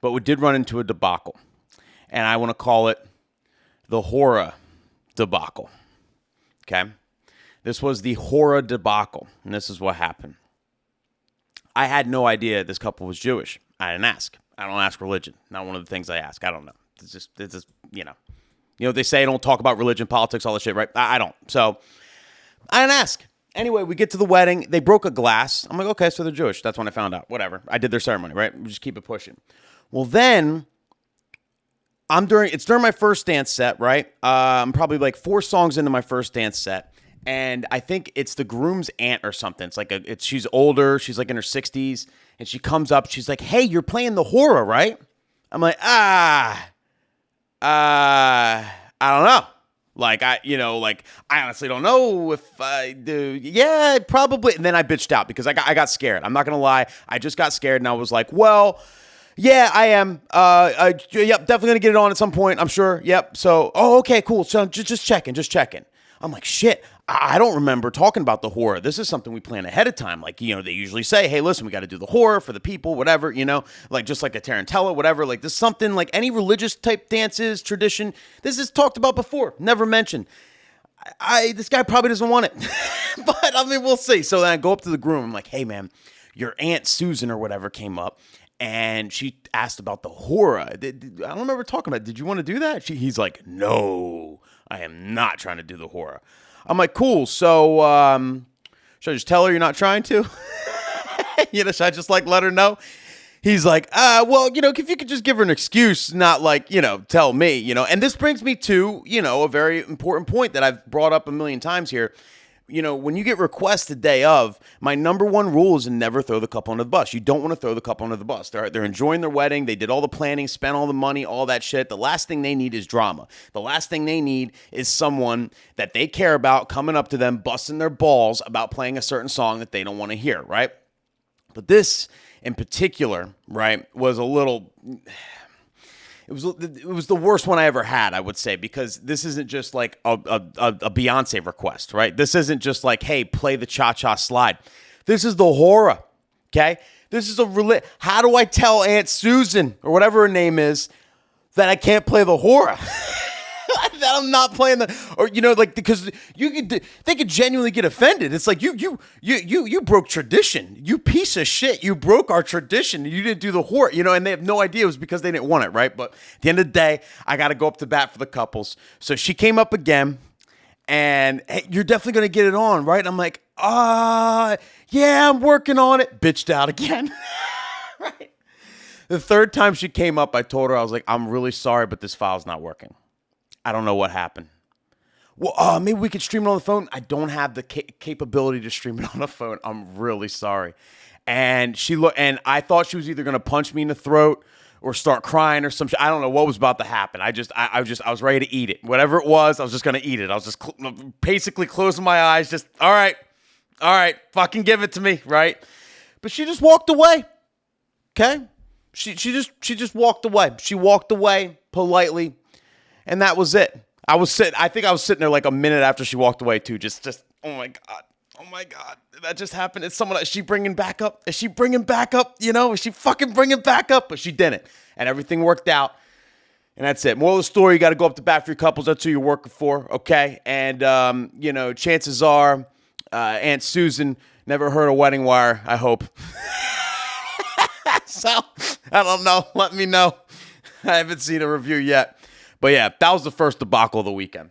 but we did run into a debacle. And I want to call it the Hora debacle. Okay? This was the Hora debacle, and this is what happened. I had no idea this couple was Jewish. I didn't ask. I don't ask religion. Not one of the things I ask. I don't know. It's just you know, they say don't talk about religion, politics, all this shit, right? I don't. So I didn't ask. Anyway, we get to the wedding. They broke a glass. I'm like, okay, so they're Jewish. That's when I found out. Whatever. I did their ceremony, right? We just keep it pushing. Well, then it's during my first dance set, right? I'm probably like 4 songs into my first dance set. And I think it's the groom's aunt or something. It's like she's older. She's like in her 60s. And she comes up. She's like, hey, you're playing the Hora, right? I'm like, I don't know. Like, I honestly don't know if I do. Yeah, probably. And then I bitched out because I got scared. I'm not going to lie. I just got scared and I was like, well, yeah, I am. Yep, definitely going to get it on at some point. I'm sure. Yep. So, okay, cool. So just checking. I'm like, shit, I don't remember talking about the Hora. This is something we plan ahead of time. Like, they usually say, hey, listen, we got to do the Hora for the people, whatever, like just like a tarantella, whatever. Like this is something like any religious type dances, tradition. This is talked about before, never mentioned. This guy probably doesn't want it, but I mean, we'll see. So then I go up to the groom. I'm like, hey, man, your Aunt Susan or whatever came up. And she asked about the Hora. I don't remember talking about it. Did you want to do that? He's like, no, I am not trying to do the Hora. I'm like, cool. So should I just tell her you're not trying to? Should I just let her know? He's like, well, if you could just give her an excuse, not tell me, And this brings me to, a very important point that I've brought up a million times here. When you get requests the day of, my number one rule is to never throw the couple under the bus. You don't want to throw the couple under the bus. They're enjoying their wedding. They did all the planning, spent all the money, all that shit. The last thing they need is drama. The last thing they need is someone that they care about coming up to them, busting their balls about playing a certain song that they don't want to hear, right? But this in particular, right, was a little... It was the worst one I ever had, I would say, because this isn't just like a Beyonce request, right? This isn't just like, hey, play the cha-cha slide. This is the Hora, okay? This is how do I tell Aunt Susan, or whatever her name is, that I can't play the Hora? That I'm not playing because they could genuinely get offended. It's like you broke tradition. You piece of shit. You broke our tradition. You didn't do the Hora, and they have no idea it was because they didn't want it, right? But at the end of the day, I got to go up to bat for the couples. So she came up again, and hey, you're definitely gonna get it on, right? I'm like, yeah, I'm working on it. Bitched out again, right? The third time she came up, I told her, I was like, I'm really sorry, but this file's not working. I don't know what happened. Well, maybe we could stream it on the phone. I don't have the capability to stream it on the phone. I'm really sorry. And and I thought she was either going to punch me in the throat or start crying or some shit. I don't know what was about to happen. I was ready to eat it. Whatever it was, I was just going to eat it. I was just basically closing my eyes. Just, all right, fucking give it to me, right? But she just walked away. Okay? She just walked away. She walked away politely. And that was it. I think I was sitting there like a minute after she walked away too. Just, oh my God, that just happened. It's someone. Is she bringing back up? Is she fucking bringing back up? But she didn't, and everything worked out. And that's it. Moral of the story: you got to go up to bat for your couples. That's who you're working for, okay? And chances are, Aunt Susan never heard of Wedding Wire. I hope. So I don't know. Let me know. I haven't seen a review yet. But yeah, that was the first debacle of the weekend.